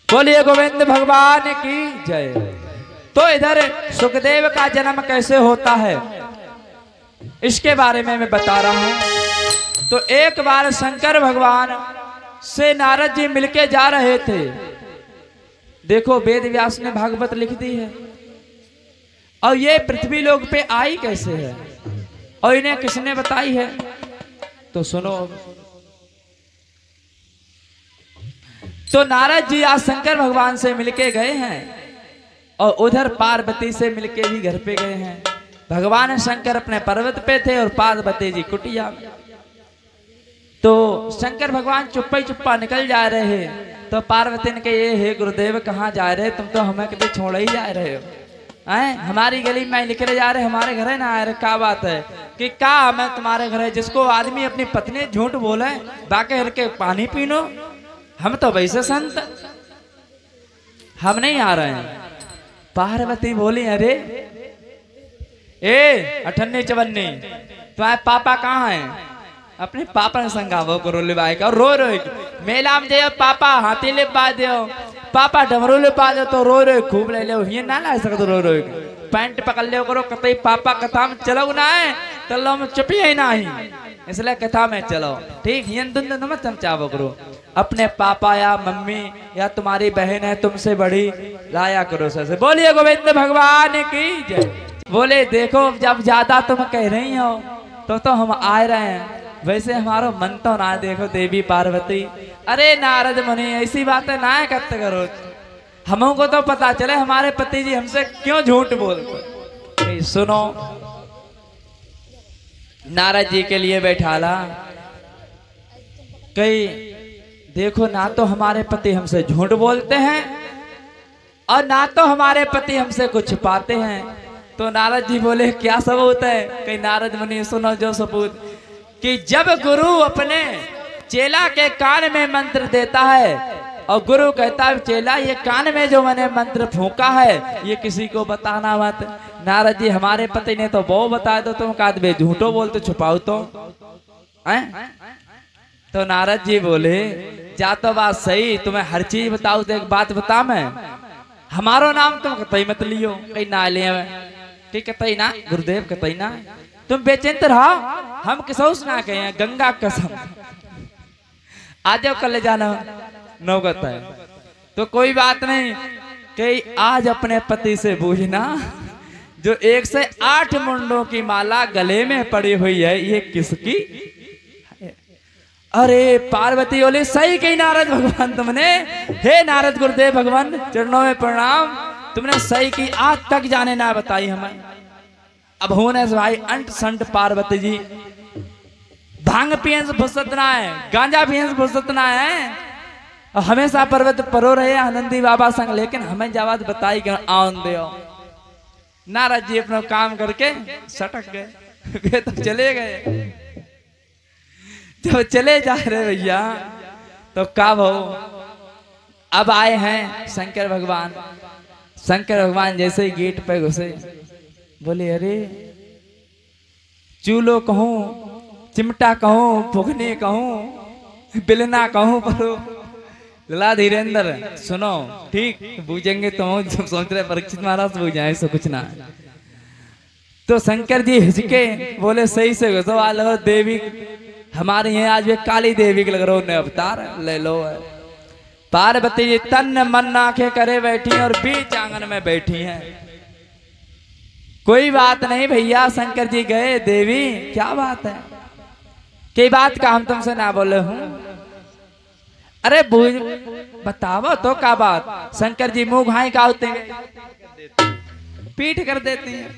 बोलिए गोविंद भगवान की जय। तो इधर सुखदेव का जन्म कैसे होता है इसके बारे में मैं बता रहा हूं। तो एक बार शंकर भगवान से नारद जी मिलके जा रहे थे। देखो वेद व्यास ने भागवत लिख दी है और ये पृथ्वी लोक पे आई कैसे है और इन्हें किसने बताई है, तो सुनो। तो नारद जी आज शंकर भगवान से मिलके गए हैं और उधर पार्वती से मिलके भी घर पे गए हैं। भगवान शंकर अपने पर्वत पे थे और पार्वती जी कुटिया में। तो शंकर भगवान चुप्पा ही चुप्पा निकल जा रहे हैं। तो पार्वती ने कहा, ये हे गुरुदेव कहाँ जा रहे, तुम तो हमें कभी छोड़ ही जा रहे हो, हैं हमारी गली में निकले जा रहे, हमारे घर ना आ रहे। क्या बात है कि क्या मैं तुम्हारे घर है जिसको आदमी अपनी पत्नी झूठ बोले बाके हर के पानी पीनो, हम तो वैसे संत, हम नहीं आ रहे हैं। पार्वती बोली, अरे ए अठन्नी चवन्नी तुम्हारे पापा कहाँ हैं, अपने पापा ने संगावो करो लिवाए का रो रो मेला में दे पापा हाथी ले पा दो, पापा डमरू ले पा दो, तो रो रो खूब ले लो, ये ना ला सकते रो रो पैंट पकड़ ले करो, कतई पापा कथा में चलो ना है चलो में चुपी ही ना ही, इसलिए कथा में चलो ठीक है। मत चमचावो करो, अपने पापा या मम्मी या तुम्हारी बहन है तुमसे बड़ी लाया करो सर से। बोलिए गोविंद भगवान की जय। बोले देखो जब ज्यादा तुम कह रही हो तो हम आ रहे हैं, वैसे हमारा मन तो ना देखो देवी पार्वती। अरे नारद मुनि ऐसी बातें ना करते करो, हमको तो पता चले हमारे पति जी हमसे क्यों झूठ बोलते। सुनो नारद जी के लिए बैठाला, कई देखो ना तो हमारे पति हमसे झूठ बोलते हैं और ना तो हमारे पति हमसे कुछ छुपाते हैं। तो नारद जी बोले क्या सबूत है, कई नारद मुनि सुनो जो सबूत, कि जब गुरु अपने चेला के कान में मंत्र देता है और गुरु कहता है चेला ये कान में जो मैंने मंत्र फूंका है ये किसी को बताना मत। नारद जी हमारे पति ने तो वो बता दो, तुम कादबे झूठो बोलते छुपाओ तो हैं? तो नारद जी बोले जा तो बात सही, तुम्हें हर चीज बताओ तो एक बात बता, मैं हमारो नाम तुम कतई मत लियो, कहीं ना ले ठीक कतई ना गुरुदेव कतई ना, तुम बेचिंत रहो, हम किसौस ना कहे गंगा कसम आज कल जाना नौगत है। तो कोई बात नहीं कि आज अपने पति से पूछना जो 108 मुंडों की माला गले में पड़ी हुई है ये किसकी। अरे पार्वती बोले सही कही नारद भगवान तुमने, हे नारद गुरुदेव भगवान चरणों में प्रणाम, तुमने सही की, आज तक जाने ना बताई हमें। अब होने से भाई अंट संट पार्वती जी भांग पियन से फुर्सत ना है, गांजा पियन से फुर्सत ना है, और हमेशा पर्वत परो रहे आनंदी बाबा संग, लेकिन हमें जवाब बताई कि आन दे। नारद जी अपना काम करके सटक गए, वे तो चले गए। जब चले जा रहे भैया तो कब हो, अब आए हैं शंकर भगवान। शंकर भगवान जैसे ही गेट पे घुसे बोले अरे चूलो कहूं, चिमटा कहूं, फुगनी कहूं, बिलना कहूं, परो लला धीरेन्द्र सुनो ठीक बूझेंगे तो सोच रहे परीक्षित महाराज बूझ जाए ऐसा कुछ ना। तो शंकर जी हिचके बोले सही से घुसो आ लो, देवी हमारे यहाँ आज वे काली देवी के लग रहा उन्हें अवतार ले लो। पार्वती जी तन मन आंखें करे बैठी और बीच आंगन में बैठी हैं। कोई बात नहीं भैया, शंकर जी गए, देवी क्या बात है, कई बात का हम तुमसे ना बोले हूं, अरे बूझ बताओ तो क्या बात। शंकर जी मुंह घाई का होते पीठ कर देती हैं,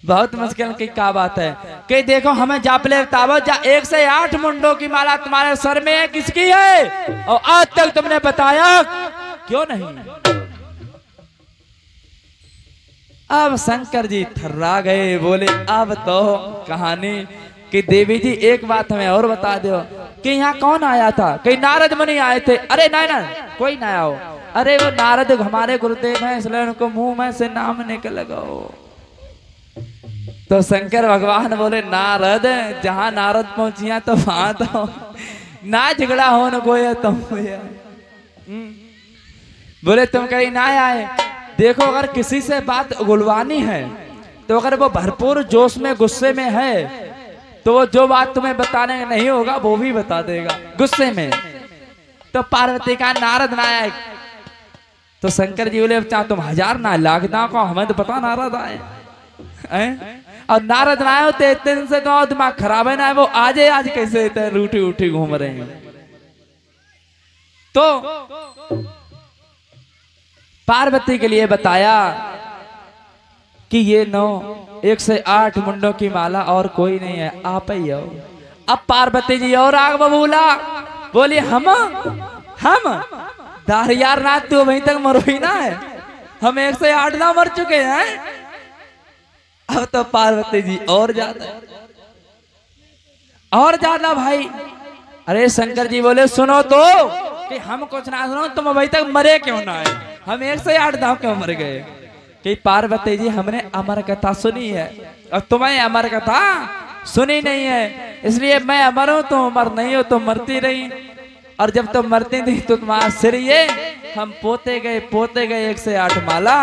बहुत मुश्किल की क्या बात है कि देखो हमें जापले बताओ जा 108 मुंडों की माला तुम्हारे सर में है किसकी है, और आज तक तुमने बताया क्यों नहीं। अब शंकर जी थर्रा गए, बोले अब तो कहानी कि देवी जी एक बात हमें और बता दो कि यहाँ कौन आया था, कई नारद मुनि आए थे। अरे ना ना कोई ना आओ, अरे वो नारद हमारे गुरुदेव हैं इसलिए उनको मुंह में से नाम निकल लगाओ। तो शंकर भगवान बोले नारद जहां नारद पहुंचिया तो वहां तो ना झगड़ा हो न कोई तो बोले तुम कहीं ना आए। देखो अगर किसी से बात उगलवानी है तो अगर वो भरपूर जोश में गुस्से में है तो वो जो बात तुम्हें बताने नहीं होगा वो भी बता देगा गुस्से में। तो पार्वती का नारद ना आए तो शंकर जी बोले अब चाहे तुम 1000 ना लाख ना को हमें तो पता नारद आए। और नारद ना आए तो इतने दिन से तो दिमाग खराब है ना, वो आज कैसे इतने रूठी उठी घूम रहे हैं। तो पार्वती के लिए बताया कि ये 108 मुंडों की माला और कोई नहीं है, आप ही हो। अब पार्वती जी और आग बबूला बोली हम दारियार नाथ तू वहीं तक मरो ही ना है, हम 108 ना मर चुके हैं। अब तो पार्वती जी और ज्यादा भाई। अरे शंकर जी बोले सुनो तो कि हम कुछ ना सुनो, तुम अभी तक मरे क्यों ना है, हम 108 दाव क्यों मर गए। कि पार्वती जी हमने अमर कथा सुनी है और तुम्हें अमर कथा सुनी नहीं है, इसलिए मैं अमर हूं तुम अमर नहीं हो, तुम मरती रही। और जब तुम मरती थी तो तुम्हारा सिर ये हम पोते गए 108 माला।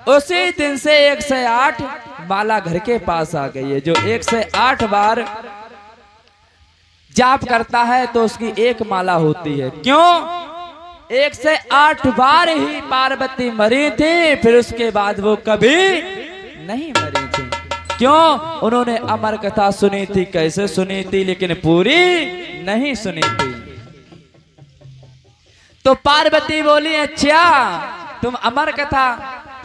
उसी दिन से 108 माला घर के पास आ गई है। जो 108 बार जाप करता है तो उसकी एक माला होती है। क्यों? 108 बार ही पार्वती मरी थी, फिर उसके बाद वो कभी नहीं मरी थी। क्यों? उन्होंने अमर कथा सुनी थी। कैसे सुनी थी? लेकिन पूरी नहीं सुनी थी। तो पार्वती बोली अच्छा तुम अमर कथा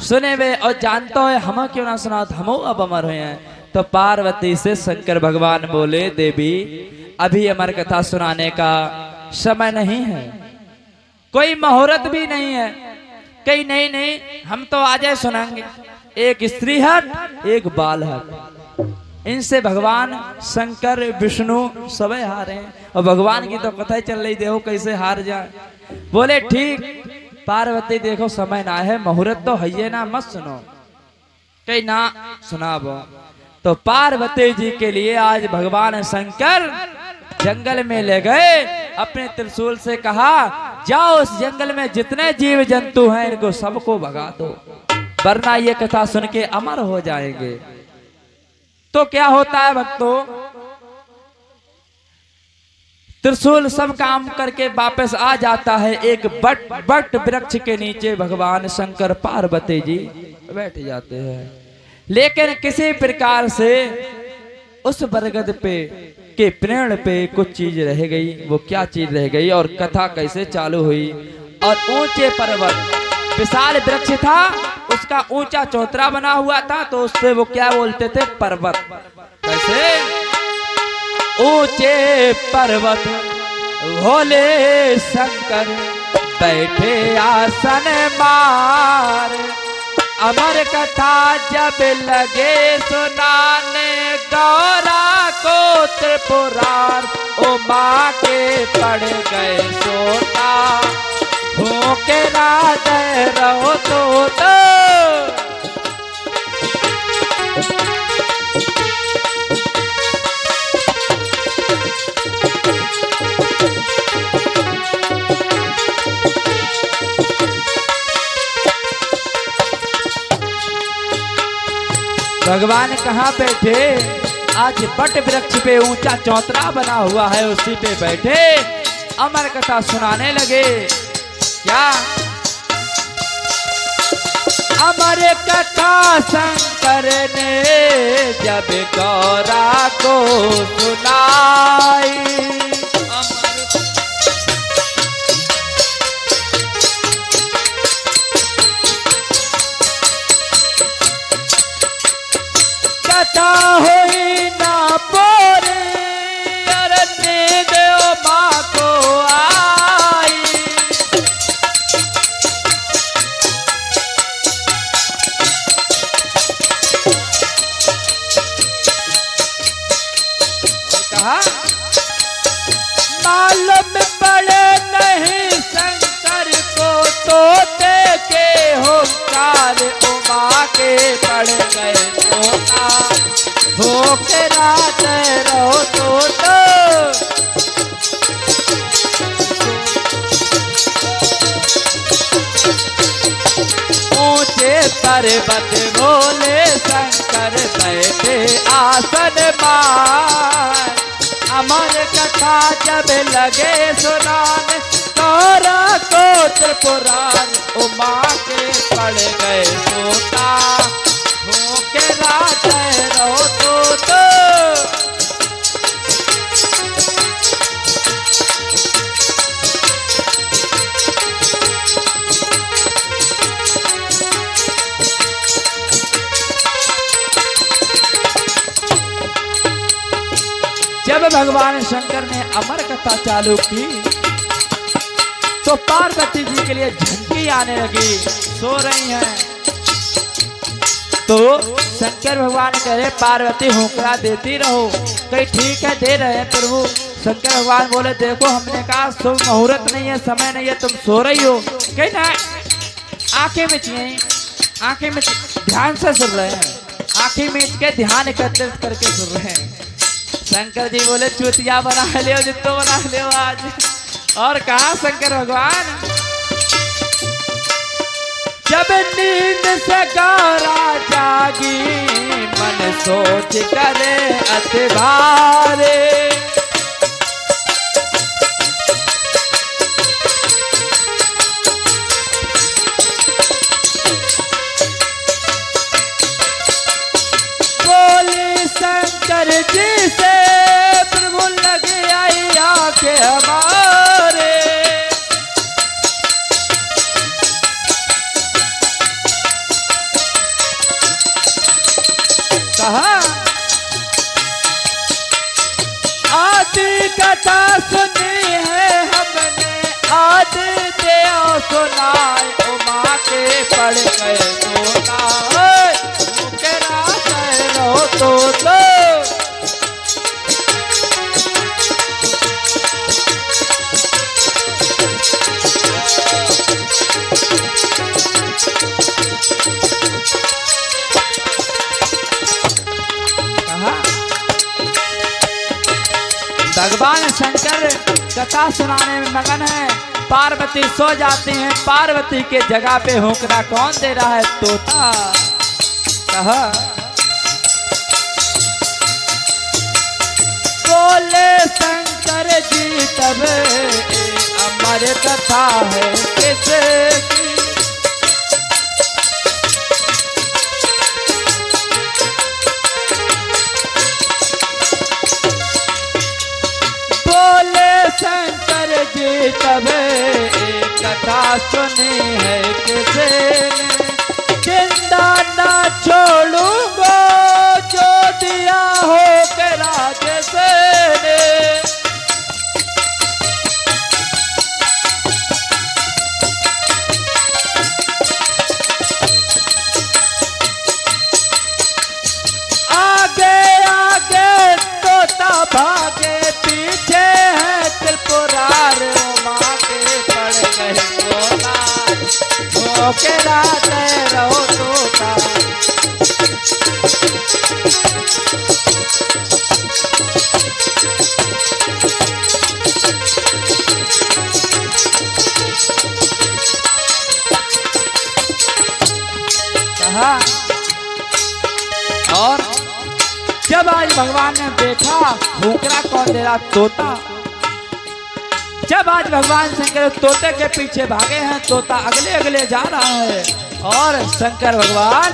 सुने वे और जानते हो, हम क्यों ना सुना, हम अब अमर हुए हैं। तो पार्वती से शंकर भगवान बोले देवी अभी अमर कथा सुनाने का समय नहीं है, कोई मुहूर्त भी नहीं है। कहीं नहीं हम तो आज सुनाएंगे। एक स्त्री हट एक बाल हट, इनसे भगवान शंकर विष्णु सबे हारे हैं। और भगवान की तो कथा ही चल रही, देखो कैसे हार जाए। बोले ठीक पार्वती देखो समय ना है, मुहूर्त तो है ना, मत सुनो, कहीं ना सुनाबो। तो पार्वती जी के लिए आज भगवान शंकर जंगल में ले गए, अपने त्रिशूल से कहा जाओ उस जंगल में जितने जीव जंतु हैं इनको सबको भगा दो, वरना ये कथा सुन के अमर हो जाएंगे। तो क्या होता है भक्तों, त्रिशूल सब काम करके वापस आ जाता है। एक बट वृक्ष के नीचे भगवान शंकर पार्वती जी बैठ जाते हैं। लेकिन किसी प्रकार से उस बरगद पे के पेड़ पे कुछ चीज रह गई। वो क्या चीज रह गई और कथा कैसे चालू हुई। और ऊंचे पर्वत विशाल वृक्ष था, उसका ऊंचा चौतरा बना हुआ था, तो उससे वो क्या बोलते थे पर्वत। कैसे? ऊंचे पर्वत भोले शंकर बैठे आसन मार, अमर कथा जब लगे सुनाने गौरा को त्रिपुरार, ओ माँ के पड़ गए सोना भूखे ना दे रहो तो। भगवान कहाँ बैठे? आज बट वृक्ष पे ऊंचा चौतरा बना हुआ है, उसी पे बैठे अमर कथा सुनाने लगे। क्या अमर कथा शंकर ने जब गौरा को सुनाई, कथा हुई ना पूरी अरण्य देव माँ को आई। कहा मालूम पड़े नहीं शंकर को तोते के होकार, उमा के पड़ गए सोना भूखे रात रहो तो। पर्वत बोले शंकर बैठे आसन मार। अमर कथा जब लगे सुनाने तोरा को त्रिपुरार, उमा के पड़ गए सोता हो के रात रहो तो। जब भगवान शंकर ने अमर कथा चालू की तो पार्वती जी के लिए झंकी आने लगी, सो रही हैं। तो शंकर भगवान कह रहे पार्वती होकरा देती रहो। कहीं ठीक है दे रहे हैं प्रभु। शंकर भगवान बोले देखो हमने कहा शुभ मुहूर्त नहीं है, समय नहीं है, तुम सो रही हो। कहीं ना आंखें मिचिए, आंखें मिच ध्यान से सुन रहे हैं, आंखें मीच के ध्यान एकत्रित करके सुन रहे हैं। शंकर जी बोले चुतिया बना ले जितो बना ले आज। और कहा शंकर भगवान जब नींद से गौरा जागी मन सोच करे अति भारे। बोले शंकर जी से प्रभु लगे आई आके हमारे। कहा आदि कथा सुनी है हमने, आदि देव सुनाए उमा के पड़ गए सोना के रात रहो तो। भगवान शंकर कथा सुनाने में मगन है। पार्वती सो जाती हैं। पार्वती के जगह पे होकरा कौन दे रहा है? तोता। कहा बोले शंकर जी तब अमर कथा है किसकी। शंकर जी तब कथा सुनी है किसने, जिंदा ना छोड़ूंगा जो दिया हो के राजे से ने। आगे आगे तोता भागे पीछे त्रिपुरार, उमा के पड़ गए सोना हो के रात रहो तोता। कहा और जब आज भगवान ने देखा होकरा कौन दे रहा? तोता। जब आज भगवान शंकर तोते के पीछे भागे हैं, तोता अगले अगले जा रहा है और शंकर भगवान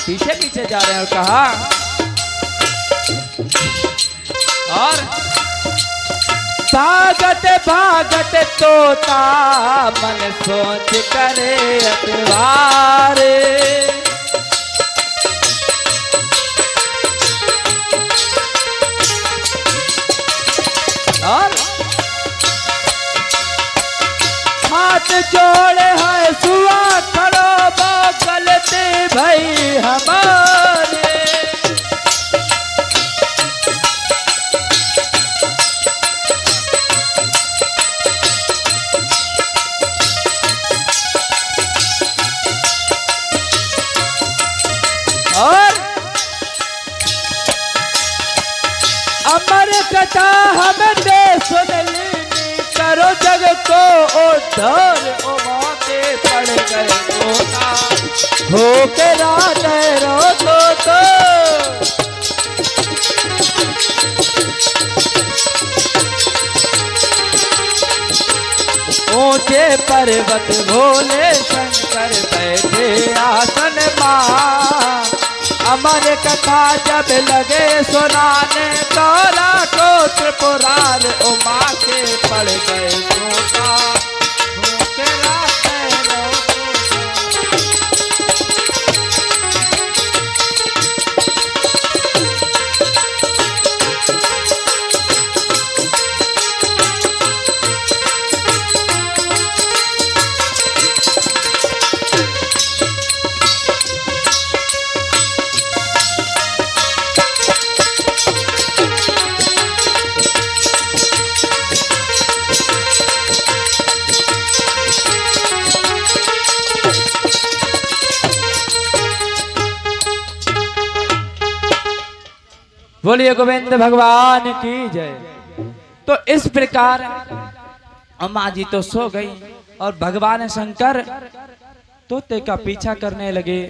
पीछे पीछे जा रहे हैं। और कहा और भागत भागत तोता मन सोच करे अतवारे। और हाथ जोड़े है सुआ खड़ो गलती भई हमारे। और अमर कथा हमने सुन ली, करो जग को उद्धार, उमा के पड़ गए सोना हो के रात रो तो ऊंचे पर्वत भोले शंकर बैठे आसन मां। अमर कथा जब लगे सुनाने तोरा को त्रिपुरार उमा के पड़ गए सोता। बोलिए गोविंद भगवान की जय। तो इस प्रकार अम्मा जी तो सो गई और भगवान शंकर तोते का पीछा करने लगे।